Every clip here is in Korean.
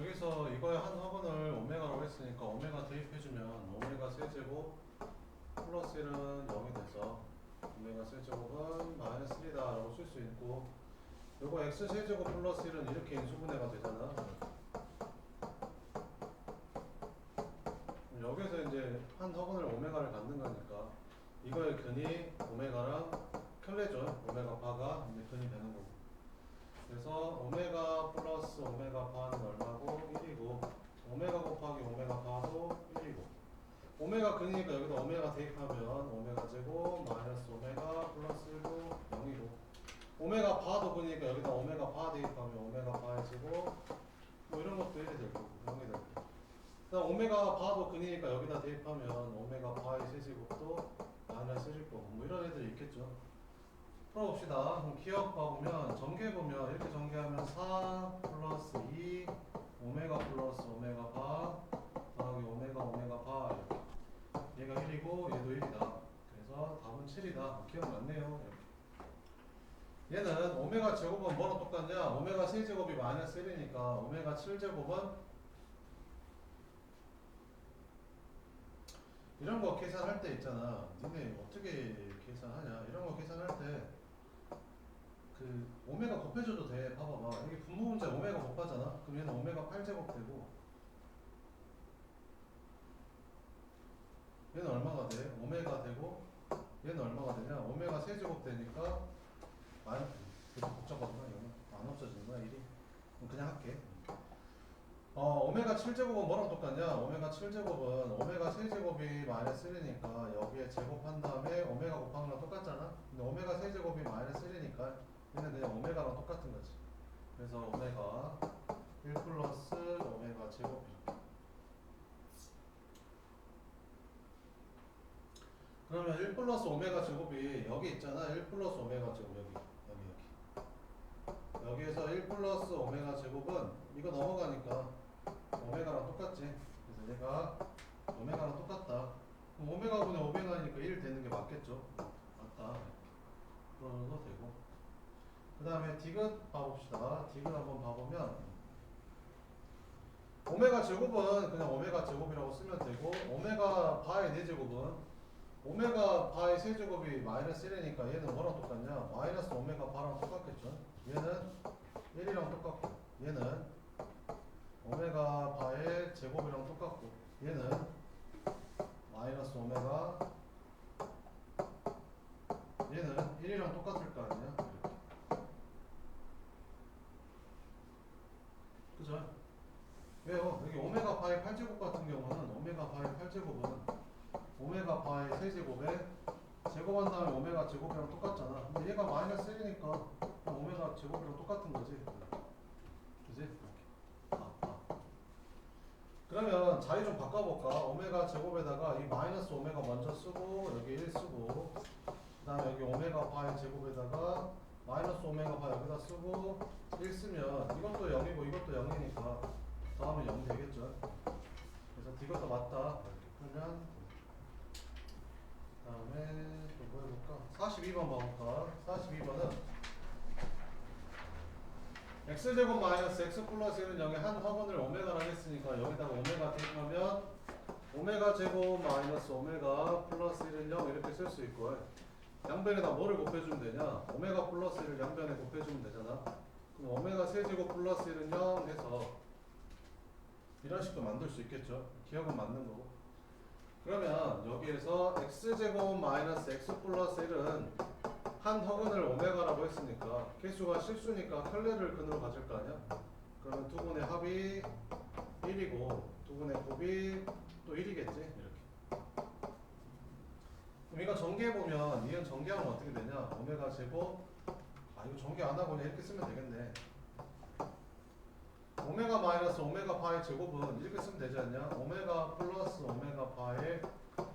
여기서 이거의 한 학원을 오메가라고 했으니까 오메가 대입해주면 오메가 세제곱 플러스 1은 0이 돼서 오메가 세제곱은 마이너스 1이다 라고 쓸 수 있고, 요거 x 세제곱 플러스 1은 이렇게 인수분해가 되잖아. 여기서 이제 한 학원을 오메가를 갖는 거니까 이거의 근이 오메가랑 켤레죠. 오메가 바가 이제 근이 되는 거고. 그래서 오메가 플러스 오메가 바는 얼마고? 1이고 오메가 곱하기 오메가 바도 1이고 오메가 근이니까 여기다 오메가 대입하면 오메가 제곱 마이너스 오메가 플러스 1도 0이고 오메가 바도 근이니까 여기다 오메가 바 대입하면 오메가 바의 제곱 뭐 이런 것도 1이 될 거고 0이 될 거고, 그다음 오메가 바도 근이니까 여기다 대입하면 오메가 바의 세제곱도 마이너스 1일 거고 뭐 이런 애들이 있겠죠. 풀어봅시다. 그럼 기억 봐보면 전개해보면 이렇게 전개하면 4 플러스 2 오메가 플러스 오메가 바 더하기 오메가 오메가 바 이렇게. 얘가 1이고 얘도 1이다. 그래서 답은 7이다. 기억났네요. 이렇게. 얘는 오메가 제곱은 뭐랑 똑같냐? 오메가 세제곱이 마이너스 1이니까 오메가 7제곱은 이런 거 계산할 때 있잖아. 니네 어떻게 계산하냐? 이런 거 계산할 때 그 오메가 곱해줘도 돼. 봐봐봐. 여기 분모 문제 오메가 곱하잖아. 그럼 얘는 오메가 8제곱 되고 얘는 얼마가 돼? 오메가 되고 얘는 얼마가 되냐? 오메가 세제곱 되니까 많이 되게 복잡하구나. 이거는 안 없어지는구나 일이. 그럼 그냥 할게. 오메가 7제곱은 뭐랑 똑같냐? 오메가 7제곱은 오메가 세제곱이 마이너스 1이니까 여기에 제곱한 다음에 오메가 곱한 거랑 똑같잖아? 근데 오메가 세제곱이 마이너스 1이니까 얘는 그냥 오메가랑 똑같은 거지. 그래서 오메가 1 플러스 오메가 제곱 이렇게. 그러면 1 플러스 오메가 제곱이 여기 있잖아. 1 플러스 오메가 제곱 여기. 여기에서 1 플러스 오메가 제곱은 이거 넘어가니까 오메가랑 똑같지. 그래서 얘가 오메가랑 똑같다. 그럼 오메가분의 오메가니까 1 되는 게 맞겠죠. 맞다. 그러면 되고. 그 다음에 디귿 봐봅시다. 디귿 한번 봐보면 오메가 제곱은 그냥 오메가 제곱이라고 쓰면 되고 오메가 바의 4제곱은 오메가 바의 세제곱이 마이너스 1이니까 얘는 뭐랑 똑같냐? 마이너스 오메가 바랑 똑같겠죠. 얘는 1이랑 똑같고 얘는 오메가 바의 제곱이랑 똑같고 얘는 마이너스 오메가 얘는 1이랑 똑같을 거 아니야? 그죠? 왜요? 여기 오메가 바의 8제곱 같은 경우는 오메가 바의 8제곱은 오메가 바의 세제곱에 제곱한 다음에 오메가 제곱이랑 똑같잖아. 근데 얘가 마이너스 1이니까 오메가 제곱이랑 똑같은 거지. 그지? 그러면 자리 좀 바꿔볼까? 오메가 제곱에다가 이 마이너스 오메가 먼저 쓰고 여기 1 쓰고 그 다음에 여기 오메가 바의 제곱에다가 마이너스 오메가 바 여기다 쓰고 1 쓰면 이것도 0이고 이것도 0이니까 다음은 0 되겠죠. 그래서 이것도 맞다. 이렇게 풀면 그 다음에 또 뭐 해볼까? 42번 봐볼까? 42번은 x제곱 마이너스 x 플러스 1은 0의 한 화분을 오메가라고 했으니까 여기다가 오메가 대입하면 오메가 제곱 마이너스 오메가 플러스 1은 0 이렇게 쓸 수 있고 양변에다 뭐를 곱해주면 되냐? 오메가 플러스 1을 양변에 곱해주면 되잖아. 그럼 오메가 세제곱 플러스 1은 0 해서 이런 식도 만들 수 있겠죠. 기억은 맞는 거고. 그러면 여기에서 x제곱 마이너스 x 플러스 1은 한 허근을 오메가라고 했으니까 개수가 실수니까 켤레를 근으로 가질 거 아니야? 그러면 두 분의 합이 1이고 두 분의 곱이 또 1이겠지? 이렇게. 그럼 이거 전개해보면 이건 전개하면 어떻게 되냐? 오메가 제곱 이거 전개 안 하고 그냥 이렇게 쓰면 되겠네. 오메가 마이너스 오메가 파의 제곱은 이렇게 쓰면 되지 않냐? 오메가 플러스 오메가 파의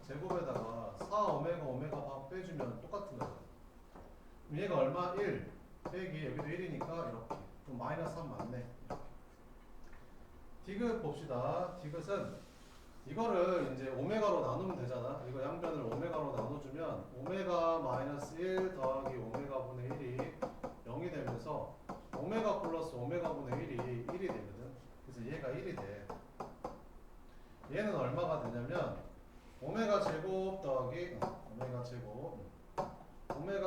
제곱에다가 4 오메가 오메가 파 빼주면 똑같은 거야. 그럼 얘가 얼마? 1 빼기 여기도 1이니까 이렇게. 그럼 마이너스 3 맞네. 디귿 봅시다. 디귿은 이거를 이제 오메가로 나누면 되잖아. 이거 양변을 오메가로 나눠주면 오메가 마이너스 1 더하기 오메가 분의 1이 0이 되면서 오메가 플러스 오메가 분의 1이 1이 되거든. 그래서 얘가 1이 뭐가 되냐면 오메가 제곱 더하기 오메가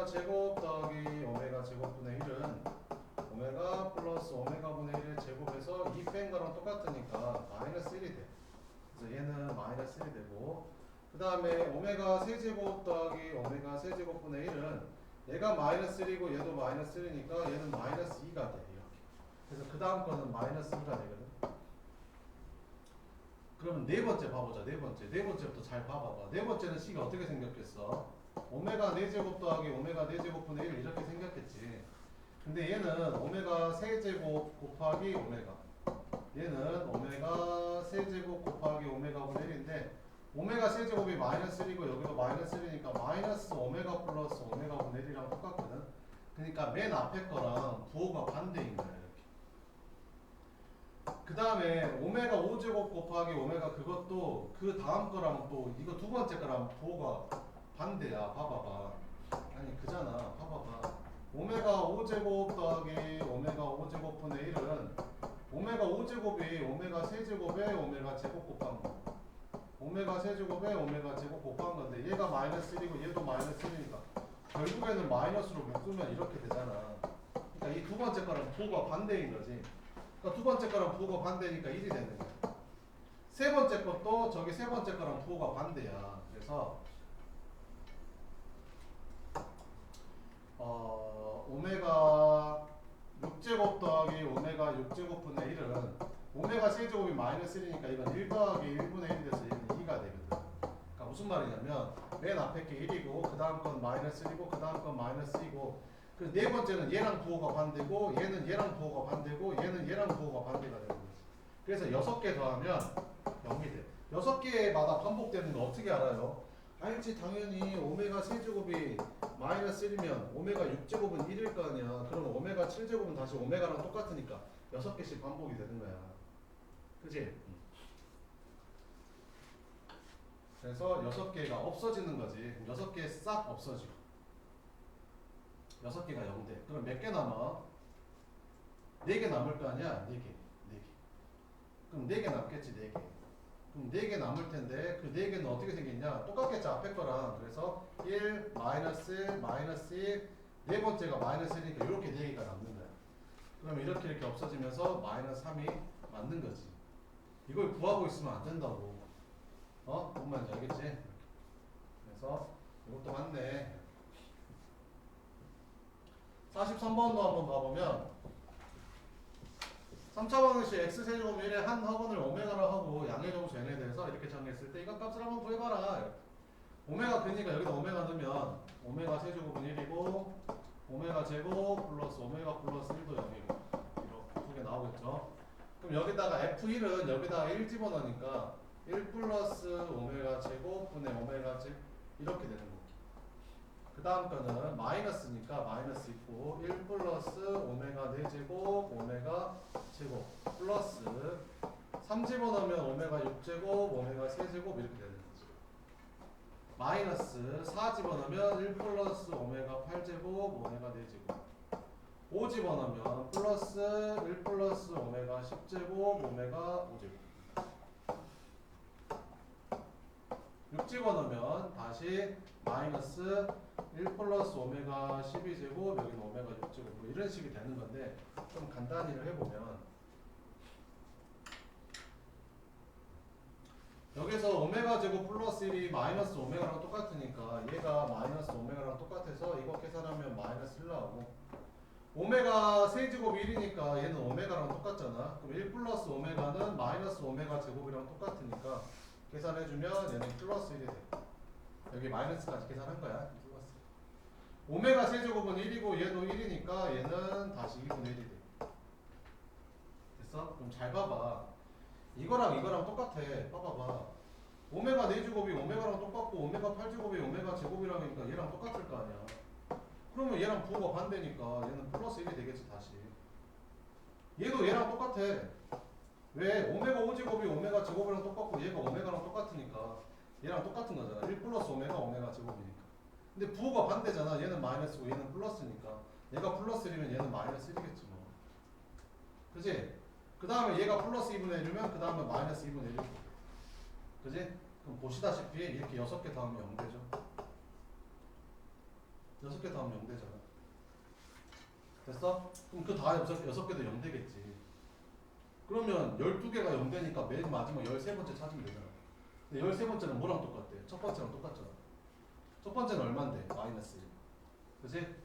제곱 더하기 오메가 제곱분의 1은 오메가 플러스 오메가 분의 1을 제곱해서 이 뺀 거랑 똑같으니까 마이너스 1이 돼. 그래서 얘는 마이너스 1이 되고, 그 다음에 오메가 세제곱 더하기 오메가 세제곱분의 1은 얘가 마이너스 1이고 얘도 마이너스 1이니까 얘는 마이너스 2가 돼. 이렇게. 그래서 그 다음 거는 마이너스 2가 되거든. 그러면 네 번째 봐보자. 네 번째부터 잘 봐봐봐. 네 번째는 C가 어떻게 생겼겠어? 오메가 4제곱 더하기 오메가 4제곱분의 1 이렇게 생겼겠지. 근데 얘는 오메가 세제곱 곱하기 오메가, 얘는 오메가 세제곱 곱하기 오메가 분의 1인데 오메가 세제곱이 마이너스 1이고 여기도 마이너스 1이니까 마이너스 오메가 플러스 오메가 분의 1이랑 똑같거든. 그러니까 맨 앞에 거랑 부호가 반대인 거야. 그 다음에 오메가 5제곱 곱하기 오메가 그것도 그 다음 거랑 또 이거 두 번째 거랑 부호가 반대야. 봐봐봐. 아니 그잖아. 봐봐봐. 오메가 5제곱 더하기 오메가 5제곱분의 1은 오메가 5제곱이 오메가 세제곱에 오메가 제곱 곱한 거. 오메가 세제곱에 오메가 제곱 곱한 건데 얘가 마이너스 1이고 얘도 마이너스 1이니까 결국에는 마이너스로 묶으면 이렇게 되잖아. 그러니까 이 두 번째 거랑 부호가 반대인 거지. 그러니까 두 번째 거랑 부호가 반대니까 1이 되는 거야. 세 번째 것도 저기 세 번째 거랑 부호가 반대야. 그래서 오메가 6제곱 더하기 오메가 6제곱분의 1은 오메가 세제곱이 마이너스 1이니까 이건 1 더하기 1분의 1이 돼서 얘는 2가 되거든. 그러니까 무슨 말이냐면 맨 앞에 게 1이고 그 다음 건 마이너스 1이고 그 다음 건 마이너스 2고 그 네 번째는 얘랑 부호가 반대고 얘는 얘랑 부호가 반대고 얘는 얘랑 부호가 반대가 되는 거지. 그래서 6개 더하면 0이 돼. 6개마다 반복되는 거 어떻게 알아요? 알지. 당연히 오메가 세제곱이 마이너스 1이면 오메가 6제곱은 1일 거 아니야. 그럼 오메가 7제곱은 다시 오메가랑 똑같으니까 6개씩 반복이 되는 거야. 그치? 그래서 6개가 없어지는 거지. 6개 싹 없어지고 6개가 0돼. 그럼 몇 개 남아? 4개 남을 거 아니야? 4개. 그럼 4개 남겠지. 4개. 그럼 4개 남을 텐데 그 4개는 어떻게 생겼냐? 똑같겠지. 앞에 거랑. 그래서 1, 마이너스 1, 마이너스 1, 네 번째가 마이너스 1이니까 이렇게 4개가 남는 거야. 그러면 이렇게 없어지면서 마이너스 3이 맞는 거지. 이걸 구하고 있으면 안 된다고. 뭔 말인지 알겠지? 그래서 이것도 맞네. 43번도 한번 봐보면 3차 방정식 x세제곱 1의 한 학원을 오메가로 하고 양의 점수 n에 대해서 이렇게 정했을 때 이것 값을 한번 구해봐라. 오메가 근이니까 여기다 오메가 넣으면 오메가 세제곱은 1이고 오메가 제곱 플러스 오메가 플러스 1도 0이고 이렇게 두 개 나오겠죠. 그럼 여기다가 f1은 여기다가 1 집어넣으니까 1 플러스 오메가 제곱 분의 오메가 제곱 이렇게 되는 거고, 그 다음 거는 마이너스니까 마이너스 있고 1 플러스 오메가 4제곱 오메가 제곱 플러스 3 집어넣으면 오메가 6제곱 오메가 세제곱 이렇게 되는 거죠. 마이너스 4 집어넣으면 1 플러스 오메가 8제곱 오메가 4제곱 5 집어넣으면 플러스 1 플러스 오메가 10제곱 오메가 5제곱 6 집어넣으면 다시 마이너스 1 플러스 오메가 12제곱 여기는 오메가 6제곱 뭐 이런 식이 되는 건데 좀 간단히를 해보면 여기서 오메가 제곱 플러스 1이 마이너스 오메가랑 똑같으니까 얘가 마이너스 오메가랑 똑같아서 이거 계산하면 마이너스 1 나오고 오메가 세제곱이 1이니까 얘는 오메가랑 똑같잖아. 그럼 1 플러스 오메가는 마이너스 오메가 제곱이랑 똑같으니까 계산해주면 얘는 플러스 1이 돼. 여기 마이너스까지 계산한 거야. 플러스. 오메가 세제곱은 1이고 얘도 1이니까 얘는 다시 2분의 1이 돼. 됐어? 그럼 잘 봐봐. 이거랑 이거랑 똑같아. 봐봐봐. 오메가 4제곱이 오메가랑 똑같고 오메가 8제곱이 오메가 제곱이라니까 얘랑 똑같을 거 아니야. 그러면 얘랑 부호가 반대니까 얘는 플러스 1이 되겠지 다시. 얘도 얘랑 똑같아. 왜? 오메가 5제곱이 오메가 제곱이랑 똑같고 얘가 오메가랑 똑같으니까 얘랑 똑같은 거잖아. 1 플러스 오메가 오메가 제곱이니까. 근데 부호가 반대잖아. 얘는 마이너스고 얘는 플러스니까 얘가 플러스 1이면 얘는 마이너스 1이겠지 뭐. 그치? 그 다음에 얘가 플러스 2분의 1이면 그 다음에 마이너스 2분의 1이고 그지? 그럼 보시다시피 이렇게 6개 더하면 0되죠. 6개 더하면 0되잖아. 됐어? 그럼 그 다음 6개도 0되겠지. 그러면 12개가 0되니까 맨 마지막 13번째 찾으면 되잖아. 근데 13번째는 뭐랑 똑같대? 첫 번째랑 똑같잖아. 첫 번째는 얼만데? 마이너스 1. 그지?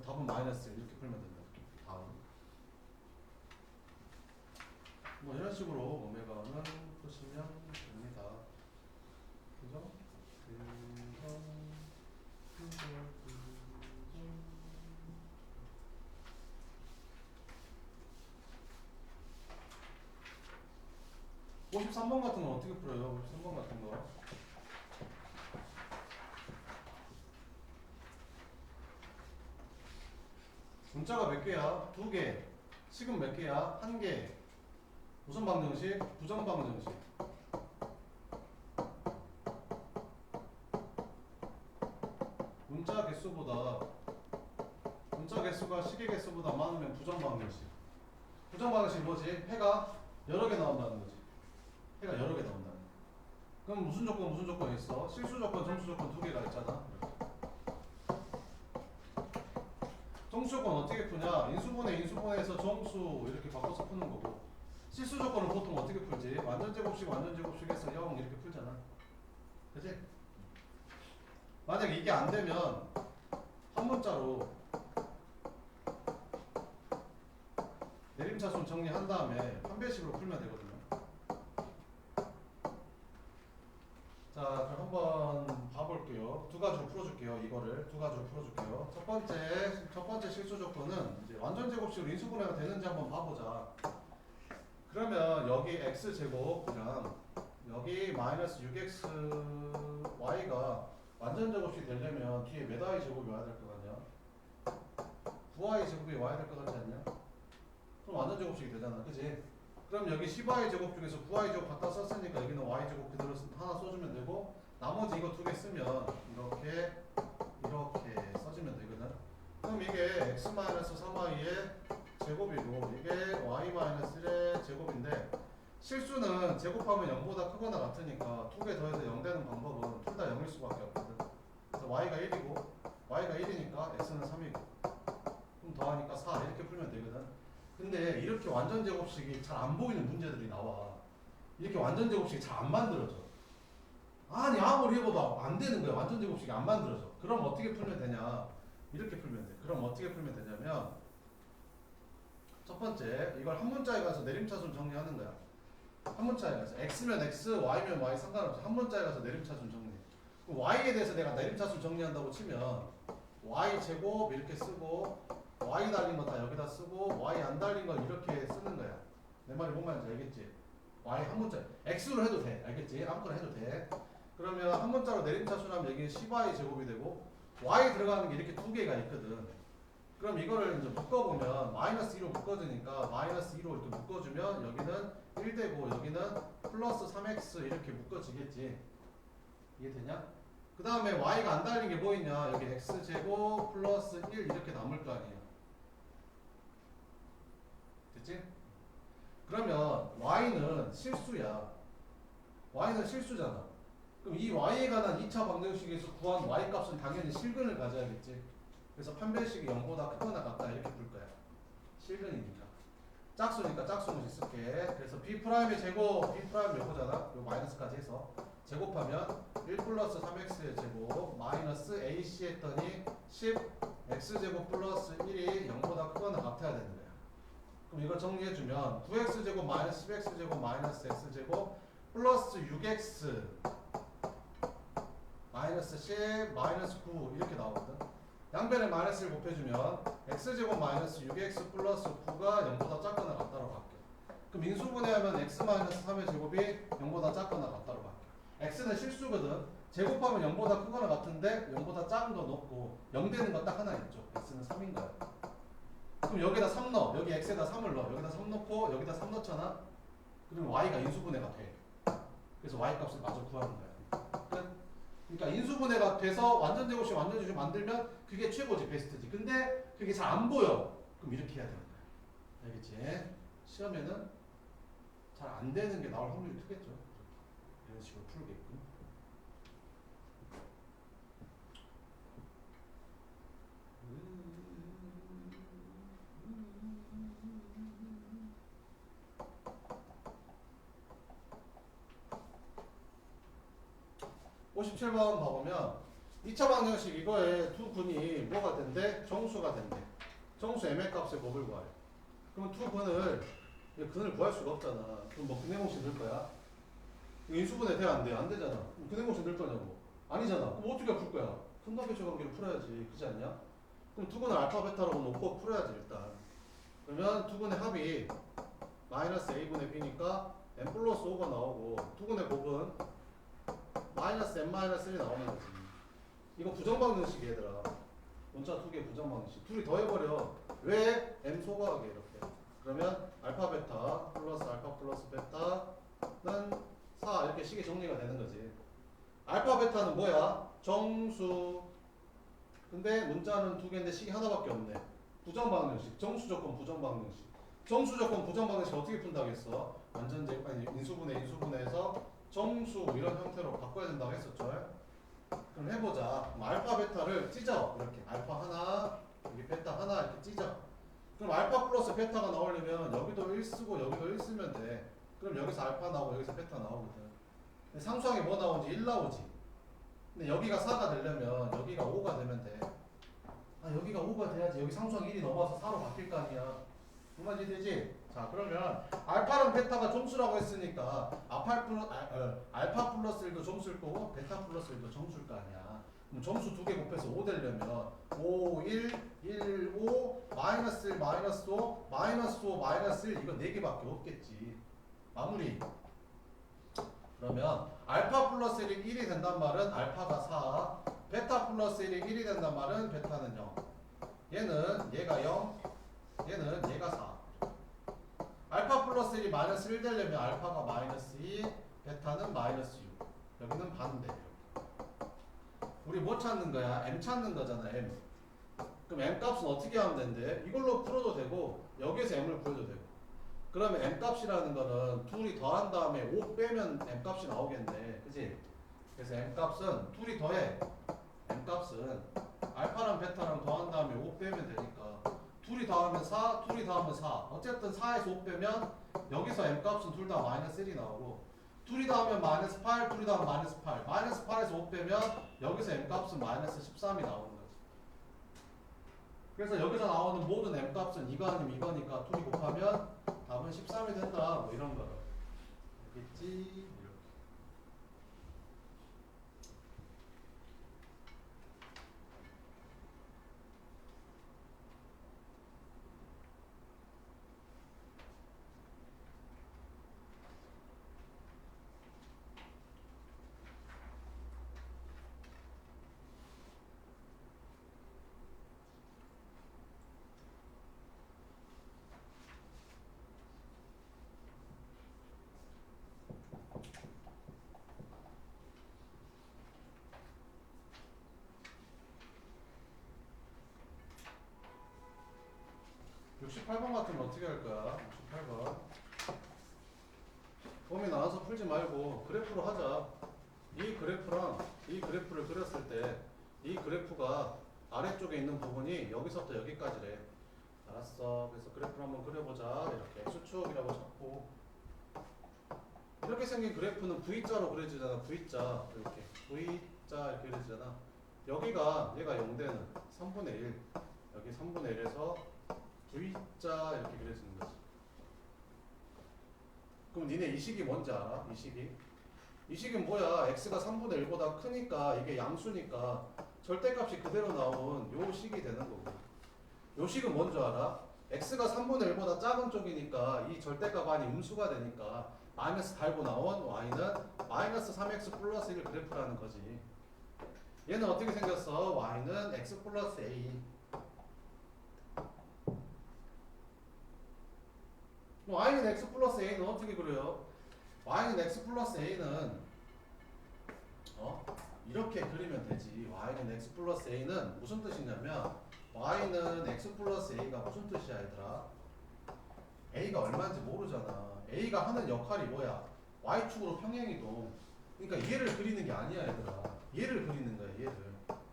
답은 마이너스 1 이렇게 풀면 된다. 다음. 뭐 이런 식으로 오메가는 푸시면 됩니다. 그죠? 그래서 53번 같은 건 어떻게 풀어요? 53번 같은 거. 문자가 몇 개야? 2개. 식은 몇 개야? 1개. 무슨 방정식? 부정 방정식. 문자 개수가 식의 개수보다 많으면 부정 방정식. 부정 방정식이 뭐지? 해가 여러 개 나온다는 거지. 해가 여러 개 나온다는 거. 그럼 무슨 조건이 있어? 실수 조건, 정수 조건 2개가 있잖아. 정수 조건 어떻게 푸냐? 인수분해에서 정수 이렇게 바꿔서 푸는 거고, 실수 조건은 보통 어떻게 풀지? 완전 제곱식에서 0 이렇게 풀잖아. 그치? 만약 이게 안 되면 한 문자로 내림차순 정리한 다음에 판별식으로 풀면 되거든요. 자, 그럼 한번 봐볼게요. 두 가지로 풀어줄게요. 이거를 두 가지로 풀어줄게요. 첫 번째 실수 조건은 이제 완전 제곱식으로 인수분해가 되는지 한번 봐보자. 그러면 여기 x 제곱이랑 여기 마이너스 6x y가 완전 제곱식이 되려면 뒤에 몇 y 제곱이 와야 될 것 같냐? 9y 제곱이 와야 될 것 같지 않냐? 그럼 완전 제곱식이 되잖아, 그지? 그럼 여기 10y 제곱 중에서 9y 제곱 갖다 썼으니까 여기는 y 제곱 그대로 하나 써주면 되고, 나머지 이거 2개 쓰면 이렇게 써주면 되거든. 그럼 이게 x-3y의 제곱이고 이게 y-1의 제곱인데, 실수는 제곱하면 0보다 크거나 같으니까 2개 더해서 0 되는 방법은 둘 다 0일 수밖에 없거든. 그래서 y가 1이고 y가 1이니까 x는 3이고, 그럼 더하니까 4 이렇게 풀면 되거든. 근데 이렇게 완전 제곱식이 잘 안 보이는 문제들이 나와. 이렇게 완전 제곱식이 잘 안 만들어져. 아니 아무리 해봐도 안 되는 거야. 완전 제곱식이 안 만들어져. 그럼 어떻게 풀면 되냐? 이렇게 풀면 돼. 그럼 어떻게 풀면 되냐면, 첫 번째 이걸 한 문자에 가서 내림차순 정리하는 거야. 한 문자에 가서 x면 x, y면 y 상관없이 한 문자에 가서 내림차순 정리. 그럼 y에 대해서 내가 내림차순 정리한다고 치면 y 제곱 이렇게 쓰고, y 달린 거 다 여기다 쓰고, y 안 달린 거 이렇게 쓰는 거야. 내 말이 뭔 말인지 알겠지? y 한 문자 x로 해도 돼. 알겠지? 아무거나 해도 돼. 그러면 한 문자로 내림차순하면 여기는 10y 제곱이 되고, y 들어가는 게 이렇게 2개가 있거든. 그럼 이거를 이제 묶어보면 마이너스 2로 묶어주니까 마이너스 2로 이렇게 묶어주면 여기는 1 되고 여기는 플러스 3x 이렇게 묶어지겠지. 이해되냐? 그 다음에 y가 안 달린 게 뭐 있냐? 여기 x제곱 플러스 1 이렇게 남을 거 아니에요. 됐지? 그러면 y는 실수야. y는 실수잖아. 그럼 이 y에 관한 2차 방정식에서 구한 y 값은 당연히 실근을 가져야겠지. 그래서 판별식이 0보다 크거나 같다 이렇게 풀 거야. 실근이니까. 짝수니까 짝수무시 쓸게. 그래서 b'의 제곱, b' 요거잖아. 요 마이너스까지 해서 제곱하면 1 플러스 3x의 제곱 마이너스 ac 했더니 10 x제곱 플러스 1이 0보다 크거나 같아야 되는 거야. 그럼 이거 정리해주면 9x제곱 마이너스 10x제곱 마이너스 x제곱 플러스 6x 마이너스 10 마이너스 9 이렇게 나오거든. 양변에 마이너스를 곱해주면 x제곱 마이너스 6x 플러스 9가 0보다 작거나 같다로 바뀌어. 그럼 인수분해하면 x 마이너스 3의 제곱이 0보다 작거나 같다로 바뀌어. x는 실수거든. 제곱하면 0보다 크거나 같은데 0보다 작은 거 넣고 0 되는 거 딱 하나 있죠. x는 3인 거야. 그럼 여기다 3 넣어. 여기 x에다 3을 넣어. 여기다 3 넣고 여기다 3 넣잖아. 그러면 y가 인수분해가 돼. 그래서 y 값을 마저 구하는 거야. 그러니까 인수분해가 돼서 완전 제곱식 완전 제곱식 만들면 그게 최고지, 베스트지. 근데 그게 잘 안 보여. 그럼 이렇게 해야 되는 거야. 알겠지? 시험에는 잘 안 되는 게 나올 확률이 크겠죠. 이런 식으로 풀겠군. 57번 봐보면 2차 방정식 이거에 두 근이 뭐가 된대? 정수가 된대. 정수 m의 값의 곱을 구하래. 그럼 두 근을 구할 수가 없잖아. 그럼 뭐 근의 공식 넣을 거야? 이거 인수분해 돼? 안 돼? 안 되잖아. 그럼 근의 공식 넣을 거냐고? 아니잖아. 그럼 어떻게 풀 거야? 분담배수 관계를 풀어야지. 그렇지 않냐? 그럼 두 근을 알파 베타라고 놓고 풀어야지 일단. 그러면 두 근의 합이 마이너스 a분의 b니까 n 플러스 5가 나오고 두 근의 곱은 마이너스 n 마이너스 1이 나오는 거지. 이거 부정방정식이 얘들아. 문자 두 개 부정방정식. 둘이 더해버려. 왜? m 소거하게 이렇게. 그러면 알파 베타 플러스 베타는 4 이렇게 식이 정리가 되는 거지. 알파 베타는 뭐야? 정수. 근데 문자는 두 개인데 식이 하나밖에 없네. 부정방정식. 정수 조건 부정방정식. 정수 조건 부정방정식 어떻게 푼다고 했어? 완전제 아니 인수분해에서 정수 이런 형태로 바꿔야 된다고 했었죠. 그럼 해보자. 그럼 알파 베타를 찢어. 이렇게 알파 하나 여기 베타 하나 이렇게 찢어. 그럼 알파 플러스 베타가 나오려면 여기도 1 쓰고 여기도 1 쓰면 돼. 그럼 여기서 알파 나오고 여기서 베타 나오거든. 근데 상수항에 뭐 나오지? 1 나오지. 근데 여기가 4가 되려면 여기가 5가 되면 돼. 아 여기가 5가 돼야지. 여기 상수항 1이 넘어와서 4로 바뀔 거 아니야. 그 말이 되지? 자 그러면 알파랑 베타가 점수라고 했으니까 알파 플러스 1도 점수일 거고 베타 플러스 1도 점수일 거 아니야. 그럼 점수 두 개 곱해서 5 되려면 5, 1, 1, 5, 마이너스 1, 마이너스 5, 마이너스 5, 마이너스 1 이거 4개밖에 없겠지. 마무리. 그러면 알파 플러스 1이 1이 된단 말은 알파가 4, 베타 플러스 1이 1이 된단 말은 베타는 0. 얘는 얘가 0, 얘는 얘가 4. 알파 플러스 1이 마이너스 1 되려면 알파가 마이너스 2, 베타는 마이너스 6. 여기는 반대. 우리 뭐 찾는 거야? m 찾는 거잖아, m. 그럼 m 값은 어떻게 하면 된대? 이걸로 풀어도 되고 여기에서 m을 구해도 되고. 그러면 m 값이라는 거는 둘이 더한 다음에 5 빼면 m 값이 나오겠네. 그치? 그래서 m 값은 둘이 더해. m 값은 알파랑 베타랑 더한 다음에 5 빼면 되니까 둘이 더하면 4, 둘이 더하면 4. 어쨌든 4에서 5 빼면 여기서 m 값은 둘 다 마이너스 1이 나오고 둘이 더하면 마이너스 8, 둘이 더하면 마이너스 8. 마이너스 8에서 5 빼면 여기서 m 값은 마이너스 13이 나오는 거지. 그래서 여기서 나오는 모든 m 값은 이거 아니면 이거니까 둘이 곱하면 답은 13이 된다. 뭐 이런 거로. 알겠지? 68번 같으면 어떻게 할 거야? 68번. 범위 나와서 풀지 말고 그래프로 하자. 이 그래프랑 이 그래프를 그렸을 때 이 그래프가 아래쪽에 있는 부분이 여기서부터 여기까지래. 알았어. 그래서 그래프를 한번 그려보자. 이렇게 수축이라고 잡고 이렇게 생긴 그래프는 V자로 그려지잖아. V자 이렇게 V자 이렇게 그려지잖아. 여기가 얘가 0되는 3분의 1 여기 3분의 1에서 V자 이렇게 그려지는 거지. 그럼 니네 이 식이 뭔지 알아? 이 식이? 이 식은 뭐야? x가 3분의 1보다 크니까 이게 양수니까 절대값이 그대로 나온 요 식이 되는 거고. 요 식은 뭔지 알아? x가 3분의 1보다 작은 쪽이니까 이 절대값 안이 음수가 되니까 마이너스 달고 나온 y는 마이너스 3x 플러스 1 그래프라는 거지. 얘는 어떻게 생겼어? y는 x 플러스 a. y는 x 플러스 a는 어떻게 그려요? y는 x 플러스 a는 이렇게 그리면 되지. y는 x 플러스 a는 무슨 뜻이냐면 y는 x 플러스 a가 무슨 뜻이야 얘들아? a가 얼마인지 모르잖아. a가 하는 역할이 뭐야? y축으로 평행이동. 그러니까 얘를 그리는 게 아니야 얘들아. 얘를 그리는 거야 얘를.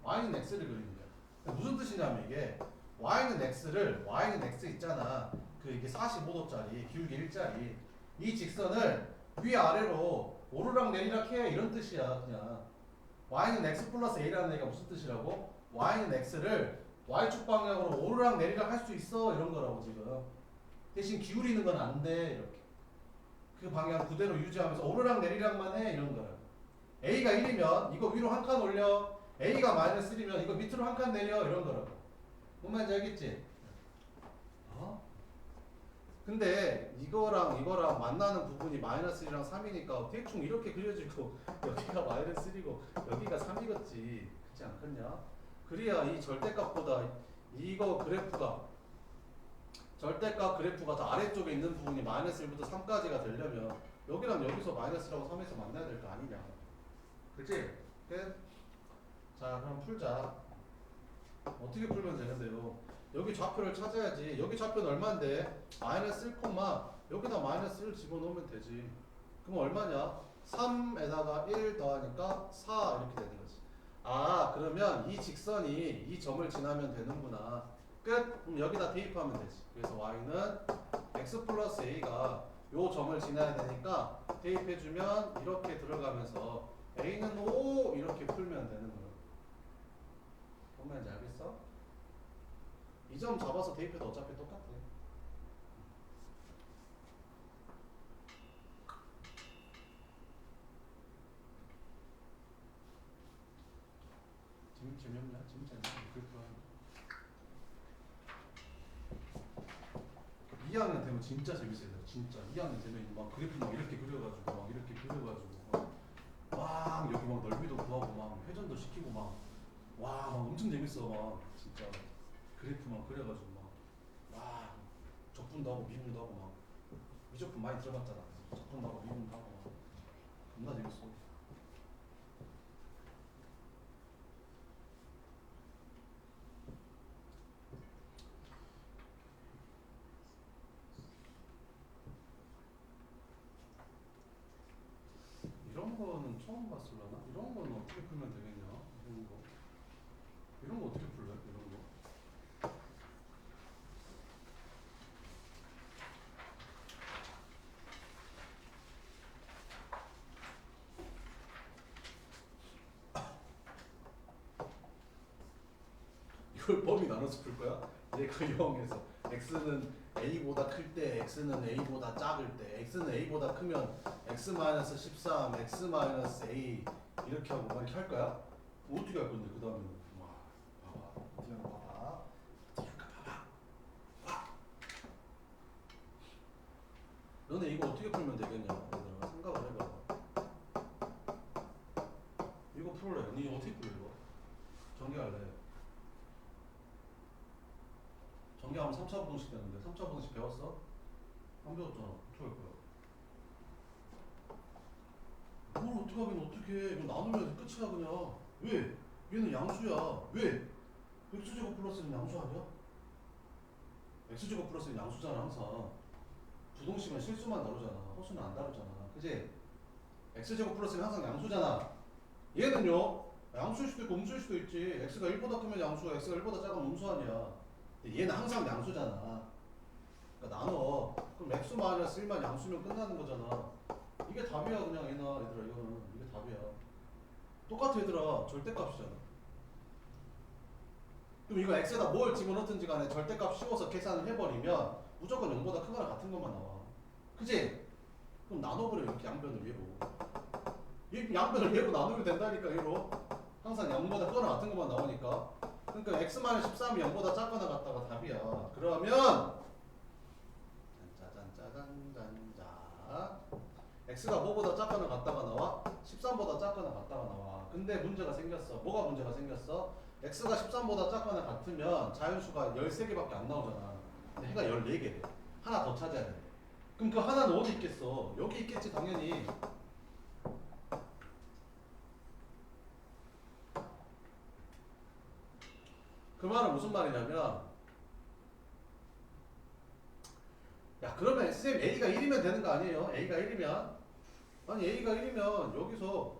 y는 x를 그리는 거야. 무슨 뜻이냐면 이게 y는 x 있잖아. 그 이게 45도짜리 기울기 일자리 이 직선을 위아래로 오르락 내리락 해 이런 뜻이야 그냥. y는 x 플러스 a라는 얘기가 무슨 뜻이라고? y는 x를 y축 방향으로 오르락 내리락 할 수 있어 이런 거라고 지금. 대신 기울이는 건 안 돼 이렇게. 그 방향 그대로 유지하면서 오르락 내리락만 해 이런 거라고. a가 1이면 이거 위로 한 칸 올려. a가 마이너스 1이면 이거 밑으로 한 칸 내려 이런 거라고. 뭔 말인지 알겠지? 어? 근데 이거랑 만나는 부분이 마이너스 1이랑 3이니까 대충 이렇게 그려지고 여기가 마이너스 1이고 여기가 3이겠지. 그렇지 않겠냐? 그래야 이 절대값보다 이거 절대값 그래프가 더 아래쪽에 있는 부분이 마이너스 1부터 3까지가 되려면 여기랑 여기서 마이너스라고 3에서 만나야 될 거 아니냐. 그치? 끝? 자 그럼 풀자. 어떻게 풀면 되는데요? 여기 좌표를 찾아야지. 여기 좌표는 얼마인데? 마이너스 1, 여기다 마이너스 1 집어넣으면 되지. 그럼 얼마냐? 3에다가 1 더하니까 4 이렇게 되는 거지. 아 그러면 이 직선이 이 점을 지나면 되는구나. 끝? 그럼 여기다 대입하면 되지. 그래서 y는 x 플러스 a가 요 점을 지나야 되니까 대입해주면 이렇게 들어가면서 a는 5 이렇게 풀면 되는 거야. 뭔 말인지 알겠어? 이 점 잡아서 대입해도 어차피 똑같아. 재미없냐? 재밌지 않냐? 그랬구나. 2학년 되면 진짜 재밌어요. 진짜 2학년 되면 막 그래프 막 이렇게 그려가지고 막 여기 막 넓이도 구하고 막 회전도 시키고 막 엄청 재밌어. 막 진짜 그래프 막 그려가지고 막 적분도 하고 미분도 하고 막 미적분 많이 들어봤잖아. 적분도 하고 미분도 하고 막 겁나 재밌어. 이런 거는 처음 봤을라나? 이런 거는 어떻게 풀면 되겠냐? 이런 거 어떻게 풀래? 이런 거. 이걸 범위 나눠서 풀 거야? 얘가 0에서 x는 a보다 클 때, x는 a보다 작을 때, x는 a보다 크면 x-13, x-a 이렇게 하고 막 이렇게 할 거야? 어떻게 할 건데 그 다음에는? 와, 봐봐, 어떻게 하는 거 봐봐. 어떻게 할까 봐봐. 너네 이거 어떻게 풀면 되겠냐? 얘들아 생각을 해봐. 이거 풀래. 니 어떻게 풀어 이거? 전개할래. 전개하면 3차 부등식 되는데 3차 부등식 배웠어? 안 배웠잖아. 어떻게 할 거야? 뭘 어떻게 하긴 어떻게 해. 이거 나누면 끝이야 그냥. 왜? 얘는 양수야. 왜? x제곱 플러스는 양수 아니야? x제곱 플러스는 양수잖아 항상. 부동식은 실수만 다루잖아. 허수는 안 다루잖아. 그지? x제곱 플러스는 항상 양수잖아. 얘는요. 양수일 수도 있고 음수일 수도 있지. x가 1보다 크면 양수야. x가 1보다 작으면 음수 아니야. 근데 얘는 항상 양수잖아. 그러니까 나눠. 그럼 x 마이너스 1만 양수면 끝나는 거잖아. 이게 답이야 그냥 얘들아 이거는. 이게 답이야. 똑같아 얘들아. 절대값이잖아. 그럼 이거 x에다 뭘 집어넣든지 간에 절대값 씌워서 계산을 해버리면 무조건 0보다 크거나 같은 것만 나와. 그지? 그럼 나눠버려 이렇게 양변을 얘로. 이 양변을 얘로 나누면 된다니까 얘로. 항상 0보다 크거나 같은 것만 나오니까. 그러니까 x-13이 0보다 작거나 같다가 답이야. 그러면 짠짜잔짜잔짠자 x가 뭐보다 작거나 같다가 나와? 13보다 작거나 같다가 나와. 근데 문제가 생겼어. 뭐가 문제가 생겼어? x가 13보다 작거나 같으면 자연수가 13개밖에 안 나오잖아. 근데 해가 14개 돼. 하나 더 찾아야 돼. 그럼 그 하나는 어디 있겠어? 여기 있겠지 당연히. 그 말은 무슨 말이냐면 야 그러면 쌤 A가 1이면 되는 거 아니에요? A가 1이면 아니 A가 1이면 여기서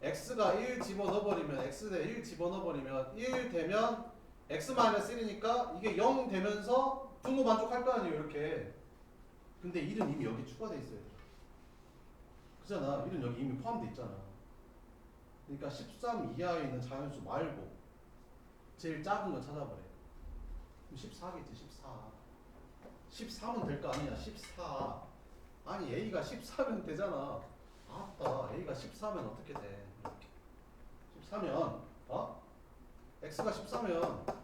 x가 1 집어넣어버리면 x에 1 집어넣어버리면 1 되면 x-1이니까 이게 0 되면서 분모 만족할 거 아니에요 이렇게. 근데 1은 이미 여기 추가돼 있어요. 그잖아. 1은 여기 이미 포함돼 있잖아. 그러니까 13 이하에 있는 자연수 말고 제일 작은 거 찾아보래. 그럼 14겠지 14. 13은 될 거 아니냐 14. 아니 a가 14면 되잖아. 아따 a가 14면 어떻게 돼? 14면 x가 14면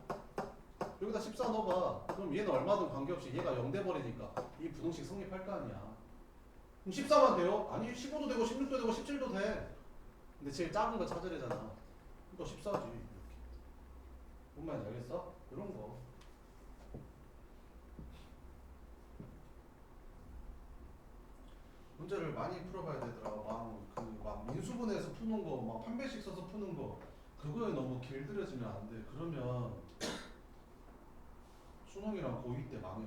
여기다 14 넣어봐. 그럼 얘는 얼마든 관계없이 얘가 0 돼버리니까 이 부등식 성립할 거 아니야. 그럼 14만 돼요? 아니 15도 되고 16도 되고 17도 돼. 근데 제일 작은 거 찾으래잖아. 그러니까 14지. 이렇게. 뭔 말인지 알겠어? 이런 거. 문제를 많이 풀어봐야 되더라. 막 민수분해에서 푸는 거, 막 판별식 써서 푸는 거, 그거에 너무 길들여지면 안 돼. 그러면 수능이랑 고2 때 망해.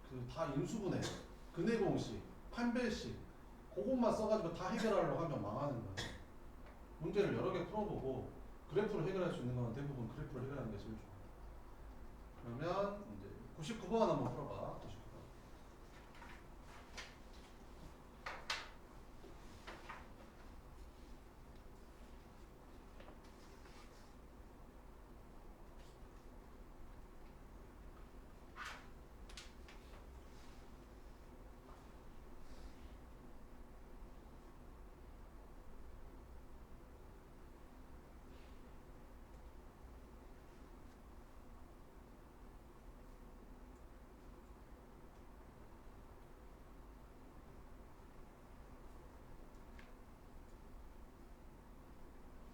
그 다 인수분해, 근해공식, 판별식, 그것만 써가지고 다 해결하려고 하면 망하는 거야. 문제를 여러 개 풀어보고 그래프를 해결할 수 있는 건 대부분 그래프를 해결하는 게 제일 좋아. 그러면 이제 99번 한번 풀어봐. 99번.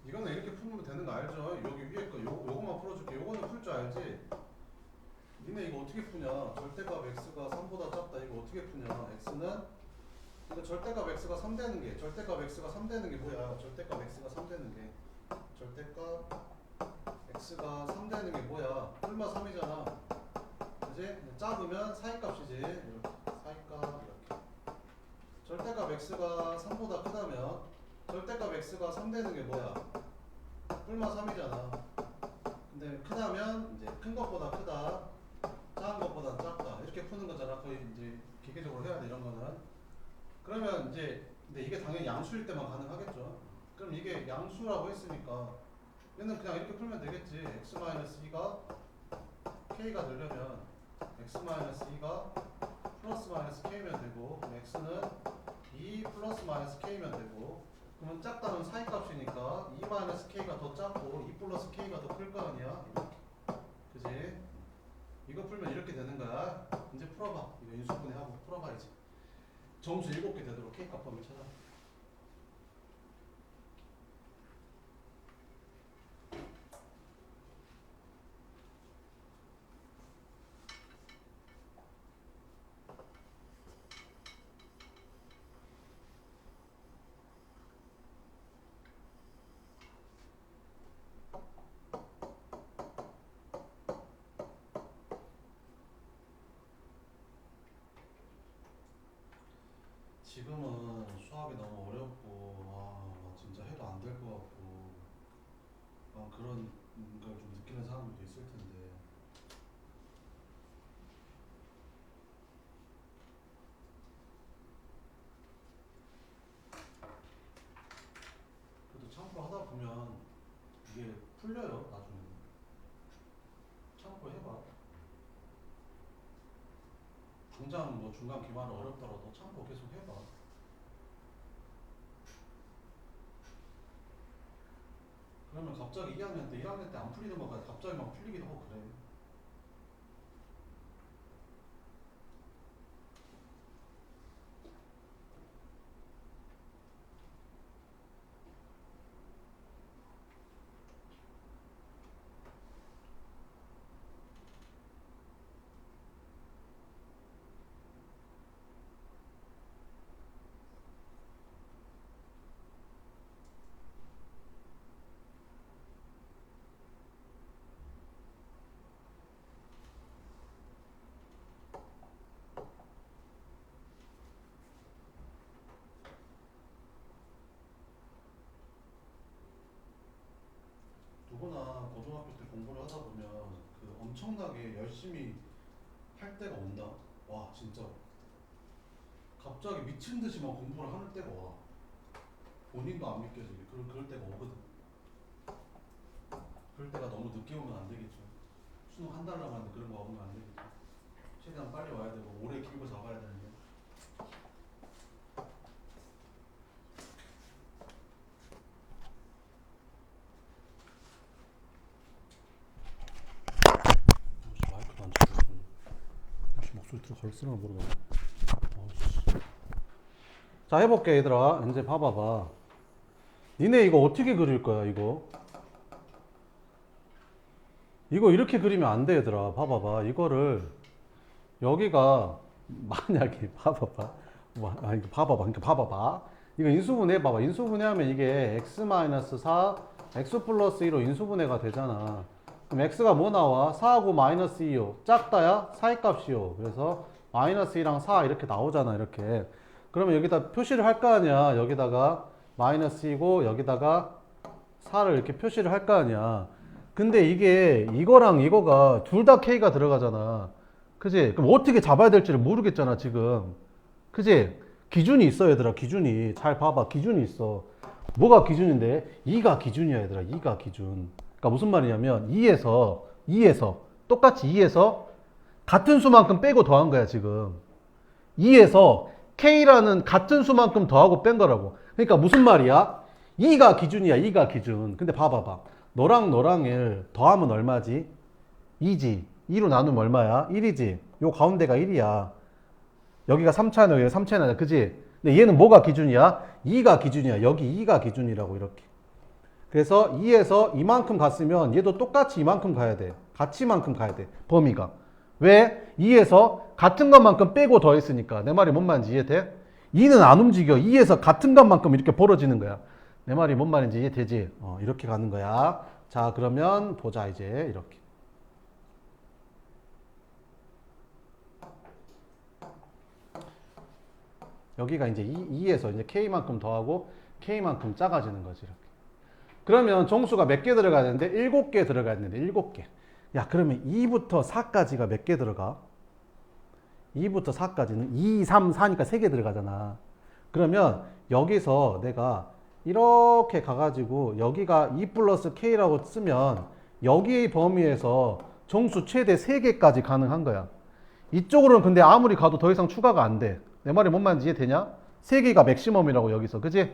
이거는 이렇게 풀면 되는 거 알죠? 여기 위에 거 요거만 풀어줄게. 요거는 풀 줄 알지? 니네 이거 어떻게 푸냐? 절대값 x가 3보다 작다. 이거 어떻게 푸냐? x는 근데 절대값 x가 3 되는 게 절대값 x가 3 되는 게 뭐야? 절대값 x가 3 되는 게 절대값 x가 3 되는 게 뭐야? 뿔마 3이잖아. 그지? 작으면 사이값이지. 이렇게 사이값 이렇게. 절대값 x가 3보다 크다면 절대값 x가 3 되는 게 뭐야? 뿔마 3이잖아. 근데 크다면 이제 큰 것보다 크다, 작은 것보다 작다 이렇게 푸는 거잖아. 거의 이제 기계적으로 해야 돼 이런 거는. 그러면 이제 근데 이게 당연히 양수일 때만 가능하겠죠. 그럼 이게 양수라고 했으니까 얘는 그냥 이렇게 풀면 되겠지. x-2가 k가 되려면 x-2가 플러스 마이너스 k면 되고 x는 2 플러스 마이너스 k면 되고 그러면 작다는 사이값이니까 2 마이너스 k가 더 작고 2 플러스 k가 더 클 거 아니야. 그지? 이거 풀면 이렇게 되는 거야. 이제 풀어봐. 이거 인수분해하고 풀어봐 이제. 점수 7개 되도록 K값 범위 찾아. 지금은 수학이 너무 어렵고 진짜 해도 안 될 것 같고 그런 걸 좀 느끼는 사람들도 있을 텐데 그래도 참고 하다 보면 이게 풀려요 나중에. 참고 해봐. 당장 뭐 중간 기말은 어렵더라도 참고 계속 해봐. 그러면 갑자기 2학년 때 1학년 때 안 풀리는 거가 갑자기 막 풀리기도 하고 그래. 엄청나게 열심히 할 때가 온다. 와 진짜 갑자기 미친 듯이 막 공부를 하는 때가 와. 본인도 안 믿겨지게 그럴 때가 오거든. 그럴 때가 너무 늦게 오면 안 되겠죠. 수능 한 달 남았는데 그런 거 오면 안 되겠죠. 최대한 빨리 와야 되고 오래 길고 잡아야 되는데. 마이크도 안 잡고 있어. 목소리 들어 걸쓰나 모르겠네. 자 해볼게 얘들아. 이제 봐봐봐. 니네 이거 어떻게 그릴 거야 이거? 이거 이렇게 그리면 안 돼 얘들아. 봐봐봐. 이거를 여기가 만약에 봐봐봐. 이거 봐봐봐. 그러니까 봐봐봐. 이거 인수분해 봐봐. 인수분해하면 이게 x-4 x 플러스 2로 인수분해가 되잖아. 그럼 x가 뭐 나와? 4하고 마이너스 2요. 작다야? 4의 값이요. 그래서 마이너스 2랑 4 이렇게 나오잖아. 이렇게. 그러면 여기다 표시를 할 거 아니야. 여기다가 마이너스 2고 여기다가 4를 이렇게 표시를 할 거 아니야. 근데 이게 이거랑 이거가 둘 다 k가 들어가잖아. 그지? 그럼 어떻게 잡아야 될지를 모르겠잖아 지금. 그지? 기준이 있어 얘들아. 기준이. 잘 봐봐. 기준이 있어. 뭐가 기준인데? 2가 기준이야 얘들아. 2가 기준. 그러니까 무슨 말이냐면 2에서 똑같이 2에서 같은 수만큼 빼고 더한 거야 지금. 2에서 k라는 같은 수만큼 더하고 뺀 거라고. 그러니까 무슨 말이야? 2가 기준이야. 2가 기준. 근데 봐봐봐. 너랑 너랑 1 더하면 얼마지? 2지. 2로 나누면 얼마야? 1이지. 요 가운데가 1이야. 여기가 3차이나 여기가 3차이나. 그지? 근데 얘는 뭐가 기준이야? 2가 기준이야. 여기 2가 기준이라고 이렇게. 그래서 2에서 이만큼 갔으면 얘도 똑같이 이만큼 가야 돼. 같이만큼 가야 돼. 범위가. 왜? 2에서 같은 것만큼 빼고 더했으니까. 내 말이 뭔 말인지 이해돼? 2는 안 움직여. 2에서 같은 것만큼 이렇게 벌어지는 거야. 내 말이 뭔 말인지 이해되지? 이렇게 가는 거야. 자, 그러면 보자 이제 이렇게. 여기가 이제 2에서 이제 k만큼 더하고 k만큼 작아지는 거지 이렇게. 그러면 정수가 몇 개 들어가야 되는데? 7개 들어가야 되는데 7개. 야, 그러면 2부터 4까지가 몇 개 들어가? 2부터 4까지는 2, 3, 4니까 3개 들어가잖아. 그러면 여기서 내가 이렇게 가가지고 여기가 2 플러스 k라고 쓰면 여기의 범위에서 정수 최대 3개까지 가능한 거야. 이쪽으로는 근데 아무리 가도 더 이상 추가가 안 돼. 내 말이 뭔 말인지 이해되냐? 3개가 맥시멈이라고 여기서. 그치?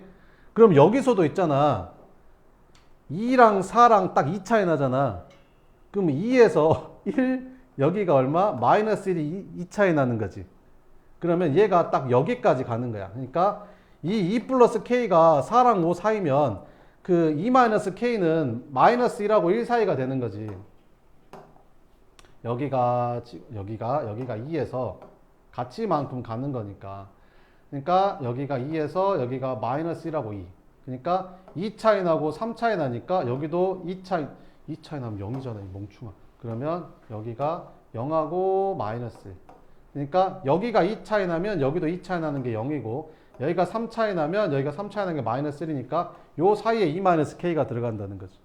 그럼 여기서도 있잖아. 2랑 4랑 딱 2 차이 나잖아. 그럼 2에서 1, 여기가 얼마? 마이너스 1이 2 차이 나는 거지. 그러면 얘가 딱 여기까지 가는 거야. 그러니까 이 2 플러스 k가 4랑 5 사이면 그 2 마이너스 k는 마이너스 1하고 1 사이가 되는 거지. 여기가 2에서 같이만큼 가는 거니까. 그러니까 여기가 2에서 여기가 마이너스 1하고 2. 그러니까 2 차이 나고 3 차이 나니까 여기도 2 차이 나면 0이잖아, 이 멍충아. 그러면 여기가 0하고 마이너스 1. 그러니까 여기가 2 차이 나면 여기도 2 차이 나는 게 0이고 여기가 3 차이 나면 여기가 3 차이 나는 게 마이너스 1이니까 요 사이에 2 마이너스 k가 들어간다는 거지.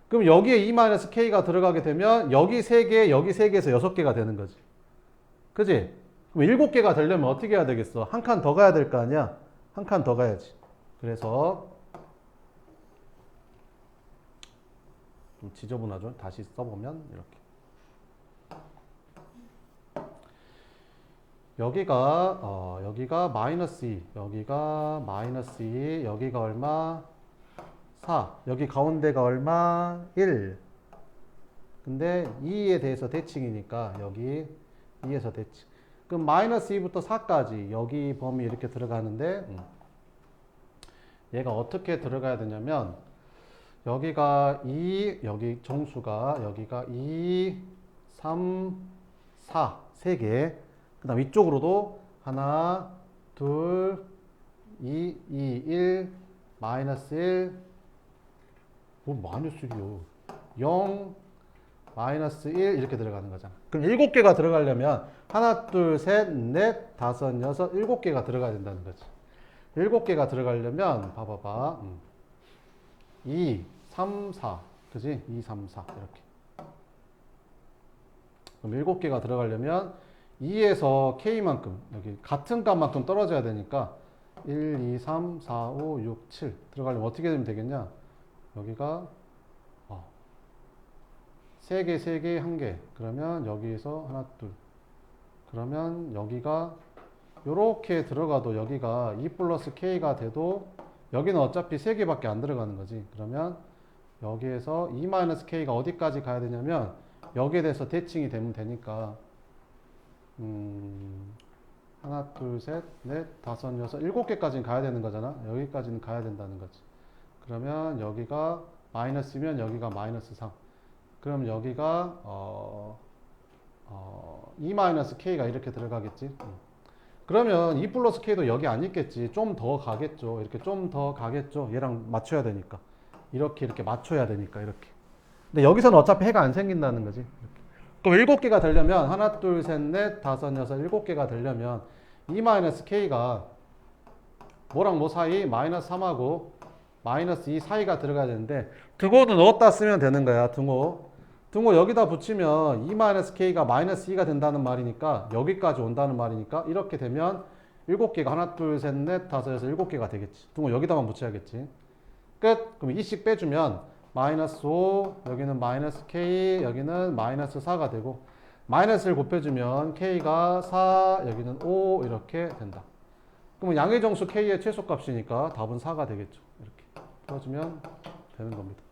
그럼 여기에 2 마이너스 k가 들어가게 되면 여기 3개, 여기 3개에서 6개가 되는 거지. 그지? 그럼 7개가 되려면 어떻게 해야 되겠어? 한 칸 더 가야 될 거 아니야? 한 칸 더 가야지. 그래서 좀 지저분하죠? 다시 써보면 이렇게. 여기가 마이너스 2, 여기가 마이너스 2, 여기가 얼마? 4, 여기 가운데가 얼마? 1. 근데 2에 대해서 대칭이니까 여기 2에서 대칭. 그럼 마이너스 2부터 4까지 여기 범위 이렇게 들어가는데 얘가 어떻게 들어가야 되냐면 여기가 2, 여기 정수가 여기가 2, 3, 4, 3개. 그 다음 이쪽으로도 하나, 둘, 2, 1, 마이너스 1, 뭐 마이너스 1이요. 0, 마이너스 1 이렇게 들어가는 거잖아. 그럼 7개가 들어가려면 하나, 둘, 셋, 넷, 다섯, 여섯, 7개가 들어가야 된다는 거지. 7개가 들어가려면 봐봐봐. 2, 3, 4. 그지? 2, 3, 4 이렇게. 그럼 7개가 들어가려면 2에서 k만큼 여기 같은 값만큼 떨어져야 되니까 1, 2, 3, 4, 5, 6, 7 들어가려면 어떻게 되면 되겠냐? 여기가 3개, 3개, 1개. 그러면 여기에서 하나, 둘. 그러면 여기가 요렇게 들어가도 여기가 2 플러스 k가 돼도 여기는 어차피 3개밖에 안 들어가는 거지. 그러면 여기에서 2 마이너스 k가 어디까지 가야 되냐면 여기에 대해서 대칭이 되면 되니까 하나, 둘, 셋, 넷, 다섯, 여섯, 7개까지는 가야 되는 거잖아. 여기까지는 가야 된다는 거지. 그러면 여기가 마이너스면 여기가 마이너스 3. 그럼 여기가 2 마이너스 k가 이렇게 들어가겠지. 그러면 2 플러스 k도 여기 안 있겠지. 좀 더 가겠죠. 이렇게 좀 더 가겠죠. 얘랑 맞춰야 되니까. 이렇게 맞춰야 되니까 이렇게. 근데 여기서는 어차피 해가 안 생긴다는 거지. 이렇게. 그럼 7개가 되려면 하나, 둘, 셋, 넷, 다섯, 여섯, 7개가 되려면 2 마이너스 k가 뭐랑 뭐 사이? 마이너스 3하고 마이너스 2 사이가 들어가야 되는데 등호는 어디다 쓰면 되는 거야. 등호 여기다 붙이면 2 마이너스 k가 마이너스 2가 된다는 말이니까 여기까지 온다는 말이니까 이렇게 되면 7개가 하나, 둘, 셋, 넷, 다섯, 여섯, 7개가 되겠지. 등호 여기다만 붙여야겠지. 끝. 그럼 2씩 빼주면 마이너스 5, 여기는 마이너스 k, 여기는 마이너스 4가 되고 마이너스를 곱해주면 k가 4, 여기는 5 이렇게 된다. 그러면 양의 정수 k의 최소값이니까 답은 4가 되겠죠. 이렇게 풀어주면 되는 겁니다.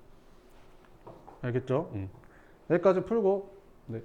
알겠죠? 여기까지 풀고 네.